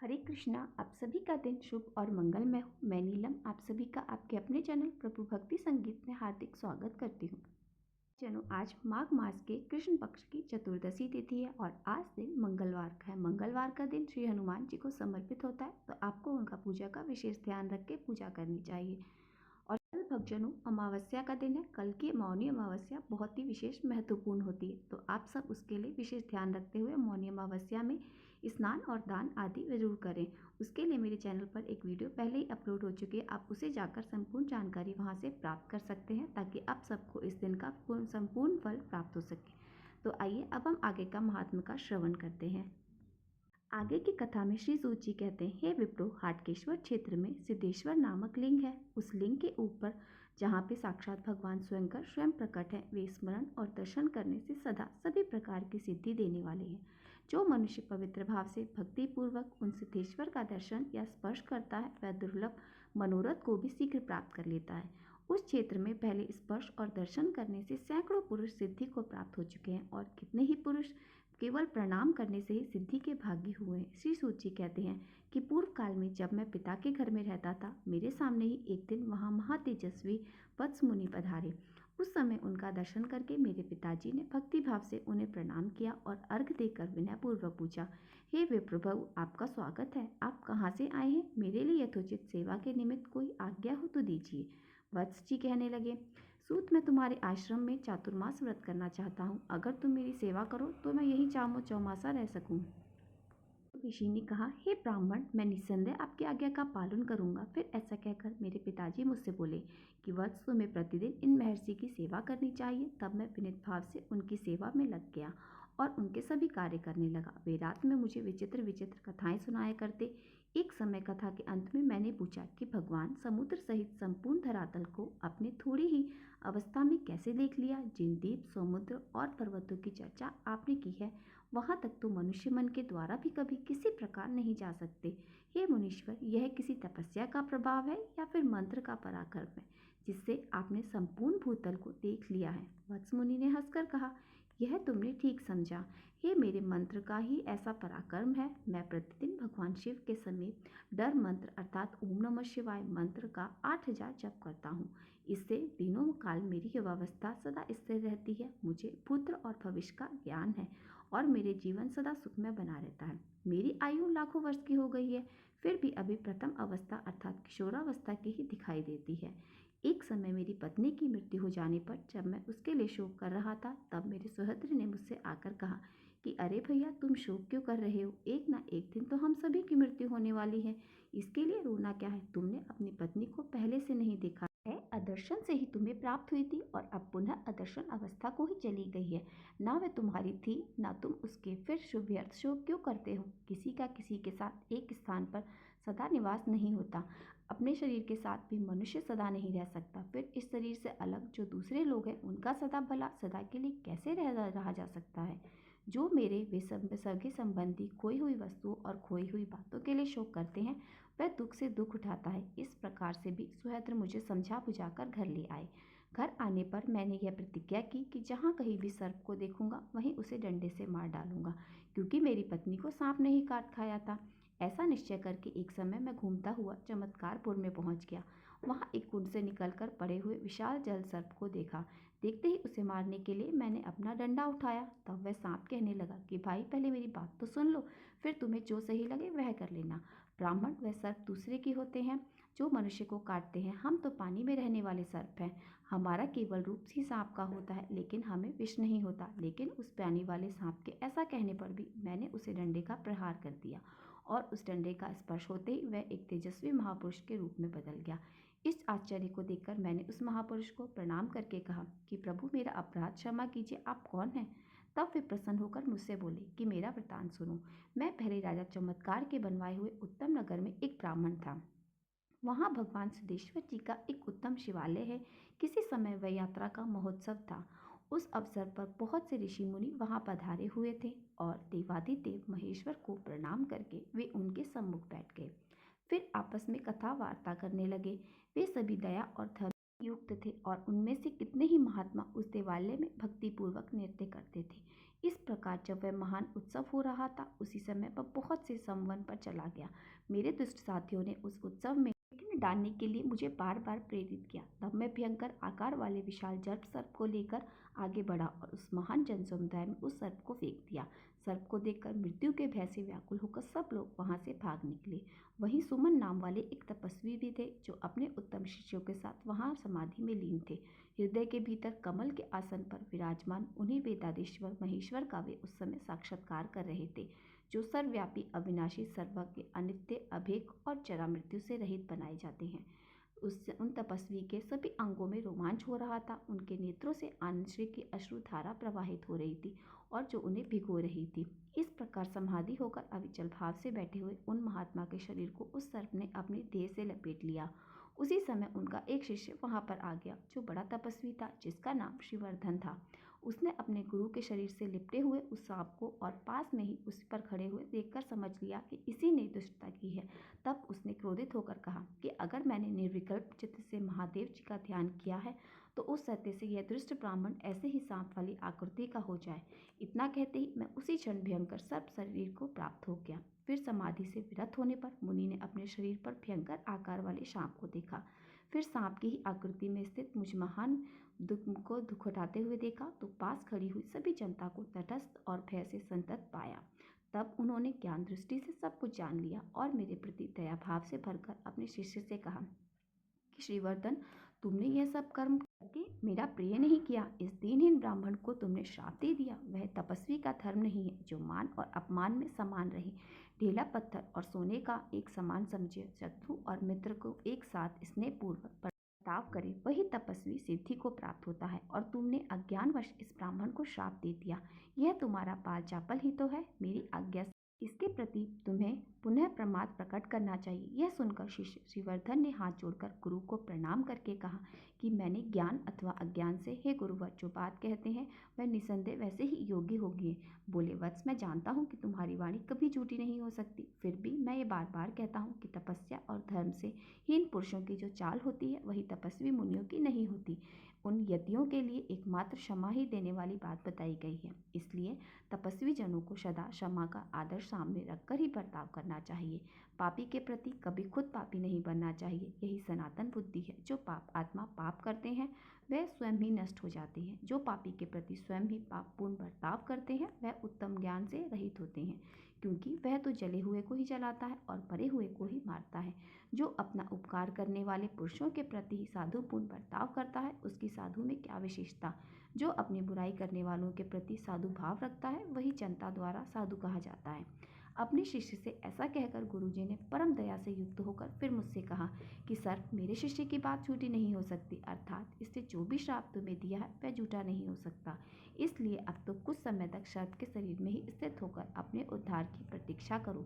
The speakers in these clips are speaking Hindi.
हरे कृष्णा। आप सभी का दिन शुभ और मंगलमय हो। मैं नीलम आप सभी का आपके अपने चैनल प्रभु भक्ति संगीत में हार्दिक स्वागत करती हूँ। जनों, आज माघ मास के कृष्ण पक्ष की चतुर्दशी तिथि है और आज दिन मंगलवार का है। मंगलवार का दिन श्री हनुमान जी को समर्पित होता है, तो आपको उनका पूजा का विशेष ध्यान रख के पूजा करनी चाहिए। और कल भक्तजनों अमावस्या का दिन है। कल की मौनी अमावस्या बहुत ही विशेष महत्वपूर्ण होती है, तो आप सब उसके लिए विशेष ध्यान रखते हुए मौनी अमावस्या में स्नान और दान आदि जरूर करें। उसके लिए मेरे चैनल पर एक वीडियो पहले ही अपलोड हो चुकी है, आप उसे जाकर संपूर्ण जानकारी वहां से प्राप्त कर सकते हैं ताकि आप सबको इस दिन का संपूर्ण फल प्राप्त हो सके। तो आइए अब हम आगे का महात्म्य का श्रवण करते हैं। आगे की कथा में श्री सूत जी कहते हैं, हे विप्रो, हाटकेश्वर क्षेत्र में सिद्धेश्वर नामक लिंग है। उस लिंग के ऊपर जहाँ पे साक्षात भगवान स्वयं प्रकट है, वे स्मरण और दर्शन करने से सदा सभी प्रकार की सिद्धि देने वाले हैं। जो मनुष्य पवित्र भाव से भक्ति पूर्वक उन सिद्धेश्वर का दर्शन या स्पर्श करता है, वह दुर्लभ मनोरथ को भी शीघ्र प्राप्त कर लेता है। उस क्षेत्र में पहले स्पर्श और दर्शन करने से सैकड़ों पुरुष सिद्धि को प्राप्त हो चुके हैं और कितने ही पुरुष केवल प्रणाम करने से ही सिद्धि के भागी हुए हैं। श्री सूत जी कहते हैं कि पूर्व काल में जब मैं पिता के घर में रहता था, मेरे सामने ही एक दिन वहाँ महातेजस्वी वत्स मुनि पधारे। उस समय उनका दर्शन करके मेरे पिताजी ने भक्ति भाव से उन्हें प्रणाम किया और अर्घ देकर विनय पूर्वक पूछा, हे विप्रभु, आपका स्वागत है। आप कहाँ से आए हैं? मेरे लिए यथोचित सेवा के निमित्त कोई आज्ञा हो तो दीजिए। वत्स जी कहने लगे, सूत, मैं तुम्हारे आश्रम में चातुर्मास व्रत करना चाहता हूँ। अगर तुम मेरी सेवा करो तो मैं यही चौमासा रह सकूँ। ऋषि ने कहा, हे ब्राह्मण, मैं निस्संदेह आपकी आज्ञा का पालन करूंगा। फिर ऐसा कहकर मेरे पिताजी मुझसे बोले कि वत्स, तुम्हें प्रतिदिन इन महर्षि की सेवा करनी चाहिए। तब मैं विनीत भाव से उनकी सेवा में लग गया और उनके सभी कार्य करने लगा। वे रात में मुझे विचित्र विचित्र कथाएं सुनाया करते। एक समय कथा के अंत में मैंने पूछा कि भगवान समुद्र सहित संपूर्ण धरातल को अपने थोड़ी ही अवस्था में कैसे देख लिया। जिन द्वीप, समुद्र और पर्वतों की चर्चा आपने की है, वहां तक तो मनुष्य मन के द्वारा भी कभी किसी प्रकार नहीं जा सकते। हे मुनीश्वर, यह किसी तपस्या का प्रभाव है या फिर मंत्र का पराक्रम है जिससे आपने संपूर्ण भूतल को देख लिया है? वत्स मुनि ने हंसकर कहा, यह तुमने ठीक समझा। हे मेरे मंत्र का ही ऐसा पराक्रम है। मैं प्रतिदिन भगवान शिव के समीप डर मंत्र अर्थात ओम नमः शिवाय मंत्र का 8000 जप करता हूँ। इससे दिनों काल मेरी युवावस्था सदा स्थिर रहती है। मुझे पुत्र और भविष्य का ज्ञान है और मेरे जीवन सदा सुखमय बना रहता है। मेरी आयु लाखों वर्ष की हो गई है, फिर भी अभी प्रथम अवस्था अर्थात किशोरावस्था की ही दिखाई देती है। एक समय मेरी पत्नी की मृत्यु हो जाने पर जब मैं उसके लिए शोक कर रहा था, तब मेरे सुहृद ने मुझसे आकर कहा कि अरे भैया, तुम शोक क्यों कर रहे हो? एक ना एक दिन तो हम सभी की मृत्यु होने वाली है, इसके लिए रोना क्या है? तुमने अपनी पत्नी को पहले से नहीं देखा है, अदर्शन से ही तुम्हें प्राप्त हुई थी और अब पुनः अदर्शन अवस्था को ही चली गई है। ना वह तुम्हारी थी ना तुम उसके, फिर शुभ व्यर्थ शोक क्यों करते हो? किसी का किसी के साथ एक स्थान पर सदा निवास नहीं होता। अपने शरीर के साथ भी मनुष्य सदा नहीं रह सकता, फिर इस शरीर से अलग जो दूसरे लोग हैं उनका सदा भला सदा के लिए कैसे रहा जा सकता है? जो मेरे वे सगे संबंधी खोई हुई वस्तुओं और खोई हुई बातों के लिए शोक करते हैं, वह दुख से दुख उठाता है। इस प्रकार से भी सुहृद मुझे समझा बुझाकर घर ले आए। घर आने पर मैंने यह प्रतिज्ञा की कि जहाँ कहीं भी सर्प को देखूंगा वहीं उसे डंडे से मार डालूंगा, क्योंकि मेरी पत्नी को सांप ने ही काट खाया था। ऐसा निश्चय करके एक समय मैं घूमता हुआ चमत्कारपुर में पहुंच गया। वहां एक कुंड से निकलकर पड़े हुए विशाल जल सर्प को देखा। देखते ही उसे मारने के लिए मैंने अपना डंडा उठाया। तब वह सांप कहने लगा कि भाई, पहले मेरी बात तो सुन लो, फिर तुम्हें जो सही लगे वह कर लेना। ब्राह्मण, वह सर्प दूसरे की होते हैं जो मनुष्य को काटते हैं। हम तो पानी में रहने वाले सर्प हैं। हमारा केवल रूप ही सांप का होता है, लेकिन हमें विष नहीं होता। लेकिन उस पानी वाले सांप के ऐसा कहने पर भी मैंने उसे डंडे का प्रहार कर दिया और उस डंडे का स्पर्श होते ही वह एक तेजस्वी महापुरुष के रूप में बदल गया। इस आश्चर्य को देखकर मैंने उस महापुरुष को प्रणाम करके कहा कि प्रभु, मेरा अपराध क्षमा कीजिए, आप कौन हैं? तब वे प्रसन्न होकर मुझसे बोले कि मेरा वृतांत सुनो। मैं पहले राजा चमत्कार के बनवाए हुए उत्तम नगर में एक ब्राह्मण था। वहाँ भगवान सिद्धेश्वर जी का एक उत्तम शिवालय है। किसी समय वह यात्रा का महोत्सव था। उस अवसर पर बहुत से ऋषि मुनि वहाँ पधारे हुए थे और देवादिदेव महेश्वर को प्रणाम करके वे उनके सम्मुख बैठ गए। फिर आपस में कथा वार्ता करने लगे। वे सभी दया और धर्म युक्त थे और उनमें से कितने ही महात्मा उस देवालय में भक्तिपूर्वक नृत्य करते थे। इस प्रकार जब वह महान उत्सव हो रहा था, उसी समय वह बहुत से संवन पर चला गया। मेरे दुष्ट साथियों ने उस उत्सव में विघ्न डालने के लिए मुझे बार बार प्रेरित किया। तब मैं भयंकर आकार वाले विशाल जर्प सर्प को लेकर आगे बढ़ा और उस महान जन समुदाय में उस सर्प को फेंक दिया। सर्प को देखकर मृत्यु के भय से व्याकुल होकर सब लोग वहां से भाग निकले। वहीं सुमन नाम वाले एक तपस्वी भी थे, जो अपने उत्तम शिष्यों के साथ वहां समाधि में लीन थे। हृदय के भीतर कमल के आसन पर विराजमान उन्हीं वेदाधीश्वर महेश्वर का वे उस समय साक्षात्कार कर रहे थे, जो सर्वव्यापी, अविनाशी, सर्वज्ञ, अनित्य, अभेक और जरा मृत्यु से रहित बनाए जाते हैं। उन तपस्वी के सभी अंगों में रोमांच हो रहा था। उनके नेत्रों से आनंद श्री की अश्रुधारा प्रवाहित हो रही थी और जो उन्हें भिगो रही थी। इस प्रकार समाधि होकर अविचल भाव से बैठे हुए उन महात्मा के शरीर को उस सर्प ने अपने देह से लपेट लिया। उसी समय उनका एक शिष्य वहां पर आ गया, जो बड़ा तपस्वी था, जिसका नाम श्रीवर्धन था। उसने अपने गुरु के शरीर से लिपटे हुए उस सांप को और पास में ही उस पर खड़े हुए देखकर समझ लिया कि इसी ने दुष्टता की है। तब उसने क्रोधित होकर कहा कि अगर मैंने निर्विकल्प चित्त से महादेव जी का ध्यान किया है, तो उस सत्य से यह दुष्ट ब्राह्मण ऐसे ही सांप वाली आकृति का हो जाए। इतना कहते ही मैं उसी क्षण भयंकर सर्प शरीर को प्राप्त हो गया। फिर समाधि से विरत होने पर मुनि ने अपने शरीर पर भयंकर आकार वाले सांप को देखा। फिर सांप की ही आकृति में स्थित मुझ महान को दुखटाते हुए देखा, तो पास खड़ी हुई सभी जनता को तटस्थ और भय से संतत पाया। तब उन्होंने ज्ञान दृष्टि से सब कुछ जान लिया और मेरे प्रति दया भाव से भरकर अपने शिष्य से कहा कि श्रीवर्धन, तुमने यह सब कर्म करके मेरा प्रिय नहीं किया। इस दीनहीन ब्राह्मण को तुमने श्राप दे दिया। वह तपस्वी का धर्म नहीं है, जो मान और अपमान में समान रहे। ढेला पत्थर और सोने का एक समान समझे, शत्रु और मित्र को एक साथ स्नेहपूर्वक बर्ताव करे, वही तपस्वी सिद्धि को प्राप्त होता है। और तुमने अज्ञानवश इस ब्राह्मण को श्राप दे दिया। यह तुम्हारा बाल चापल ही तो है। मेरी आज्ञा से इसके प्रति तुम्हें पुनः प्रमाद प्रकट करना चाहिए। यह सुनकर शिष्य श्रीवर्धन ने हाथ जोड़कर गुरु को प्रणाम करके कहा कि मैंने ज्ञान अथवा अज्ञान से, हे गुरुवर, जो बात कहते हैं वह निसंदेह वैसे ही योग्य होगी। बोले, वत्स, मैं जानता हूँ कि तुम्हारी वाणी कभी झूठी नहीं हो सकती। फिर भी मैं ये बार बार कहता हूँ कि तपस्या और धर्म से हीन पुरुषों की जो चाल होती है, वही तपस्वी मुनियों की नहीं होती। उन यतियों के लिए एकमात्र क्षमा ही देने वाली बात बताई गई है। इसलिए तपस्वी जनों को सदा क्षमा का आदर्श सामने रखकर ही बर्ताव करना चाहिए। पापी के प्रति कभी खुद पापी नहीं बनना चाहिए। यही सनातन बुद्धि है। जो पाप आत्मा पाप करते हैं, वह स्वयं ही नष्ट हो जाते हैं। जो पापी के प्रति स्वयं ही पापपूर्ण बर्ताव करते हैं, वह उत्तम ज्ञान से रहित होते हैं, क्योंकि वह तो जले हुए को ही जलाता है और मरे हुए को ही मारता है। जो अपना उपकार करने वाले पुरुषों के प्रति ही साधुपूर्ण बर्ताव करता है, उसकी साधु में क्या विशेषता। जो अपनी बुराई करने वालों के प्रति साधु भाव रखता है, वही जनता द्वारा साधु कहा जाता है। अपने शिष्य से ऐसा कहकर गुरुजी ने परम दया से युक्त होकर फिर मुझसे कहा कि सर, मेरे शिष्य की बात झूठी नहीं हो सकती, अर्थात इससे जो भी श्राप तुम्हें दिया है वह झूठा नहीं हो सकता। इसलिए अब तो कुछ समय तक सर्प के शरीर में ही स्थित होकर अपने उद्धार की प्रतीक्षा करो।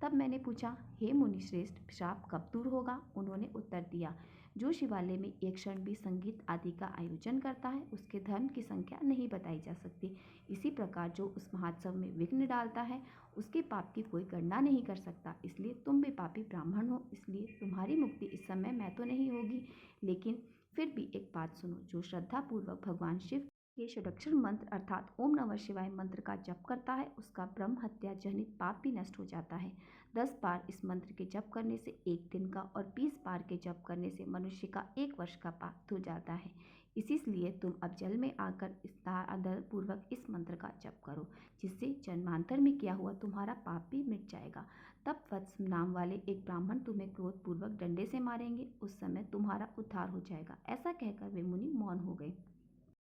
तब मैंने पूछा, हे मुनि श्रेष्ठ, श्राप कब दूर होगा? उन्होंने उत्तर दिया, जो शिवालय में एक क्षण भी संगीत आदि का आयोजन करता है, उसके धर्म की संख्या नहीं बताई जा सकती। इसी प्रकार जो उस महोत्सव में विघ्न डालता है, उसके पाप की कोई गणना नहीं कर सकता। इसलिए तुम भी पापी ब्राह्मण हो, इसलिए तुम्हारी मुक्ति इस समय मैं तो नहीं होगी, लेकिन फिर भी एक बात सुनो। जो श्रद्धापूर्वक भगवान शिव के षोडक्षर मंत्र अर्थात ओम नमः शिवाय मंत्र का जप करता है, उसका ब्रह्म हत्या जनित पाप भी नष्ट हो जाता है। 10 बार इस मंत्र के जप करने से एक दिन का और 20 बार के जप करने से मनुष्य का 1 वर्ष का पाप धुल जाता है। इसीलिए तुम अब जल में आकर आदर पूर्वक इस मंत्र का जप करो, जिससे जन्मांतर में किया हुआ तुम्हारा पाप भी मिट जाएगा। तब वत्स नाम वाले एक ब्राह्मण तुम्हें क्रोध पूर्वक डंडे से मारेंगे, उस समय तुम्हारा उद्धार हो जाएगा। ऐसा कहकर वे मुनि मौन हो गए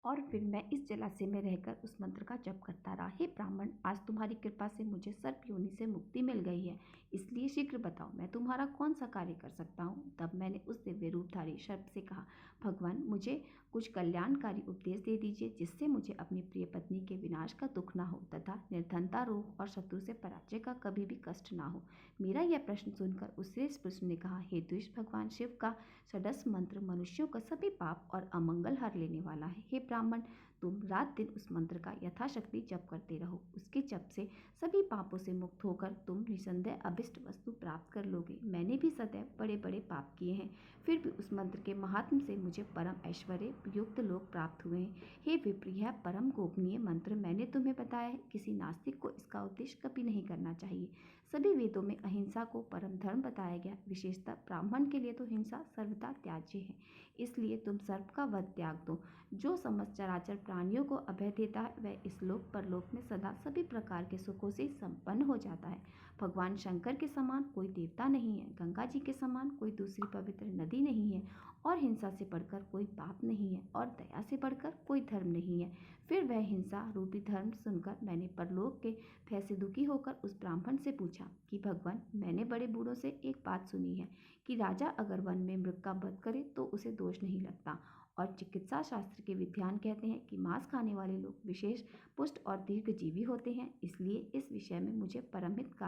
और फिर मैं इस जलाशय में रहकर उस मंत्र का जप करता रहा। हे ब्राह्मण, आज तुम्हारी कृपा से मुझे सर्प योनि से मुक्ति मिल गई है, इसलिए शीघ्र बताओ मैं तुम्हारा कौन सा कार्य कर सकता हूँ। तब मैंने उस दिव्य रूपधारी सर्प से कहा, भगवान, मुझे कुछ कल्याणकारी उपदेश दे दीजिए, जिससे मुझे अपनी प्रिय पत्नी के विनाश का दुख ना हो तथा निर्धनता, रोग और शत्रु से पराजय का कभी भी कष्ट ना हो। मेरा यह प्रश्न सुनकर उस श्रेष्ठ पुरुष ने कहा, हे द्विष, भगवान शिव का षडस मंत्र मनुष्यों का सभी पाप और अमंगल हर लेने वाला है। हे ब्राह्मण, तुम रात दिन उस मंत्र का यथाशक्ति जप करते रहो। उसके जप से सभी पापों से मुक्त होकर तुम निसंदेह अभिष्ट वस्तु प्राप्त कर लोगे। मैंने भी सदैव बड़े बड़े पाप किए हैं, फिर भी उस मंत्र के महात्म से मुझे परम ऐश्वर्य युक्त लोग प्राप्त हुए हैं। हे विप्र, यह परम गोपनीय मंत्र मैंने तुम्हें बताया है। किसी नास्तिक को इसका उपदेश कभी नहीं करना चाहिए। सभी वेदों में अहिंसा को परम धर्म बताया गया। विशेषतः ब्राह्मण के लिए तो हिंसा सर्वथा त्याज्य है। इसलिए तुम सर्प का वध त्याग दो। जो समस्त चराचर प्राणियों को अभय देता है वह इस लोक परलोक में सदा सभी प्रकार के सुखों से संपन्न हो जाता है। भगवान शंकर के समान कोई देवता नहीं है, गंगा जी के समान कोई दूसरी पवित्र नदी नहीं है, और हिंसा से बढ़कर कोई पाप नहीं है, और दया से बढ़कर कोई धर्म नहीं है। फिर वह हिंसा रूपी धर्म सुनकर मैंने परलोक के भय से दुखी होकर उस ब्राह्मण से पूछा कि भगवान, मैंने बड़े बूढ़ों से एक बात सुनी है कि राजा अगर वन में मृग का वध करे तो उसे दोष नहीं लगता, और चिकित्सा शास्त्र के विद्वान कहते हैं कि मांस खाने वाले लोग विशेष पुष्ट और दीर्घजीवी होते हैं। इसलिए इस विषय में मुझे परमहित का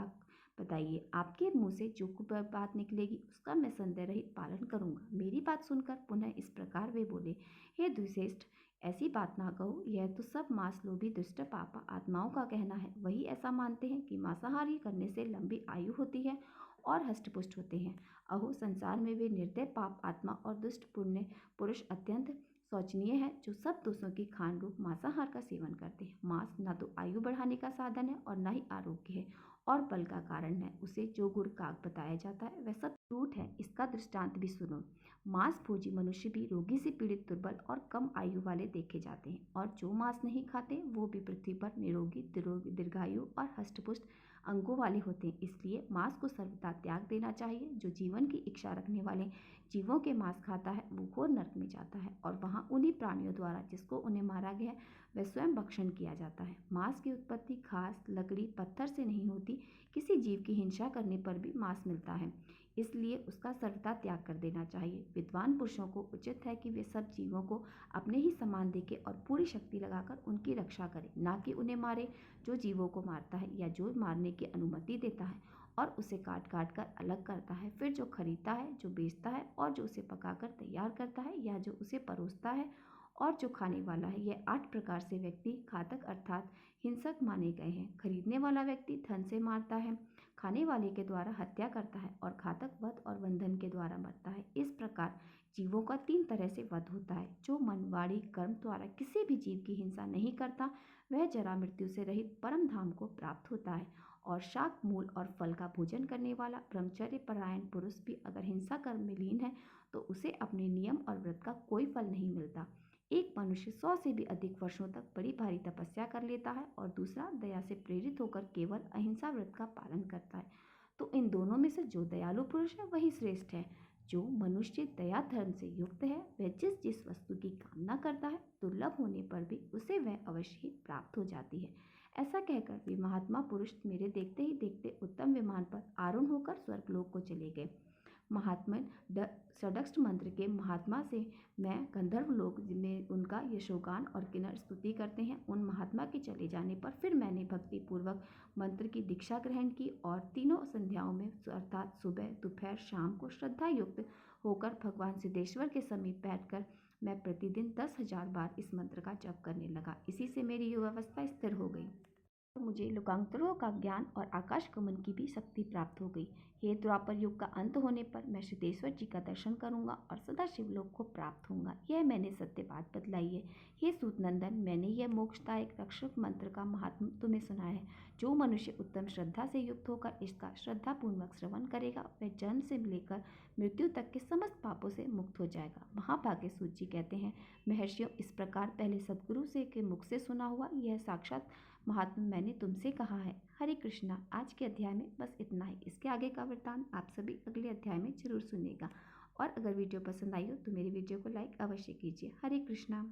बताइए। आपके मुंह से जो बात निकलेगी उसका मैं संदेह रहित पालन करूंगा। मेरी बात सुनकर पुनः इस प्रकार वे बोले, हे द्विश्रेष्ठ, ऐसी बात ना कहो। यह तो सब मांस लोभी दुष्ट पापा आत्माओं का कहना है। वही ऐसा मानते हैं कि मांसाहारी करने से लंबी आयु होती है और हष्टपुष्ट होते हैं। अहो, संसार में वे निर्दय पाप आत्मा और दुष्ट पुण्य पुरुष अत्यंत शोचनीय है जो सब दोषों की खान रूप मांसाहार का सेवन करते हैं। मांस न तो आयु बढ़ाने का साधन है और न ही आरोग्य है और बल का कारण है। उसे जो गुण काग बताया जाता है वह सब झूठ है। इसका दृष्टांत भी सुनो। मांस भोजी मनुष्य भी रोगी से पीड़ित, दुर्बल और कम आयु वाले देखे जाते हैं, और जो मांस नहीं खाते वो भी पृथ्वी पर निरोगी, दीर्घायु और हष्टपुष्ट अंगों वाले होते हैं। इसलिए मांस को सर्वथा त्याग देना चाहिए। जो जीवन की इच्छा रखने वाले जीवों के मांस खाता है वो घोर नरक में जाता है, और वहाँ उन्हीं प्राणियों द्वारा जिसको उन्हें मारा गया है वह स्वयं भक्षण किया जाता है। मांस की उत्पत्ति घास, लकड़ी, पत्थर से नहीं होती। किसी जीव की हिंसा करने पर भी मांस मिलता है, इसलिए उसका सर्वथा त्याग कर देना चाहिए। विद्वान पुरुषों को उचित है कि वे सब जीवों को अपने ही समान देखें और पूरी शक्ति लगाकर उनकी रक्षा करें, ना कि उन्हें मारे। जो जीवों को मारता है या जो मारने की अनुमति देता है और उसे काट काट कर अलग करता है, फिर जो खरीदता है, जो बेचता है और जो उसे पकाकर तैयार करता है या जो उसे परोसता है और जो खाने वाला है, यह 8 प्रकार से व्यक्ति घातक अर्थात हिंसक माने गए हैं। खरीदने वाला व्यक्ति धन से मारता है, खाने वाले के द्वारा हत्या करता है और घातक वध और बंधन के द्वारा मरता है। इस प्रकार जीवों का 3 तरह से वध होता है। जो मन, वाणी, कर्म द्वारा किसी भी जीव की हिंसा नहीं करता वह जरा मृत्यु से रहित परम धाम को प्राप्त होता है। और शाक, मूल और फल का भोजन करने वाला ब्रह्मचर्य परायण पुरुष भी अगर हिंसा कर्म में लीन है तो उसे अपने नियम और व्रत का कोई फल नहीं मिलता। एक मनुष्य 100 से भी अधिक वर्षों तक बड़ी भारी तपस्या कर लेता है और दूसरा दया से प्रेरित होकर केवल अहिंसा व्रत का पालन करता है। तो इन दोनों में से जो दयालु पुरुष है वही श्रेष्ठ है। जो मनुष्य दया धर्म से युक्त है वह जिस जिस वस्तु की कामना करता है दुर्लभ होने पर भी उसे वह अवश्य ही प्राप्त हो जाती है। ऐसा कहकर वे महात्मा पुरुष मेरे देखते ही देखते उत्तम विमान पर आरूढ़ होकर स्वर्गलोक को चले गए। महात्मा षडक्ष मंत्र के महात्मा से मैं गंधर्व लोक में उनका यशोगान और किन्नर स्तुति करते हैं। उन महात्मा के चले जाने पर फिर मैंने भक्ति पूर्वक मंत्र की दीक्षा ग्रहण की और तीनों संध्याओं में अर्थात सुबह, दोपहर, शाम को श्रद्धा युक्त होकर भगवान सिद्धेश्वर के समीप बैठकर मैं प्रतिदिन 10,000 बार इस मंत्र का जप करने लगा। इसी से मेरी युवावस्था स्थिर हो गई। मुझे लोकांतरों का ज्ञान और आकाश गमन की भी शक्ति प्राप्त हो गई। हे द्वापर युग का अंत होने पर मैं सिद्धेश्वर जी का दर्शन करूंगा और सदा शिवलोक को प्राप्त होऊंगा। यह मैंने सत्य बात बतलाई है। हे सूत नंदन, मैंने यह मोक्षदायक रक्षक मंत्र का महात्म तुम्हें सुनाया है। जो मनुष्य उत्तम श्रद्धा से युक्त होकर इसका श्रद्धापूर्वक श्रवण करेगा वह जन्म से लेकर मृत्यु तक के समस्त पापों से मुक्त हो जाएगा। महाभागे सूत जी कहते हैं, महर्षियों, इस प्रकार पहले सदगुरु से के मुख से सुना हुआ यह साक्षात महात्मा मैंने तुमसे कहा है। हरे कृष्णा। आज के अध्याय में बस इतना ही। इसके आगे का वृत्तांत आप सभी अगले अध्याय में जरूर सुनिएगा। और अगर वीडियो पसंद आई हो तो मेरी वीडियो को लाइक अवश्य कीजिए। हरे कृष्णा।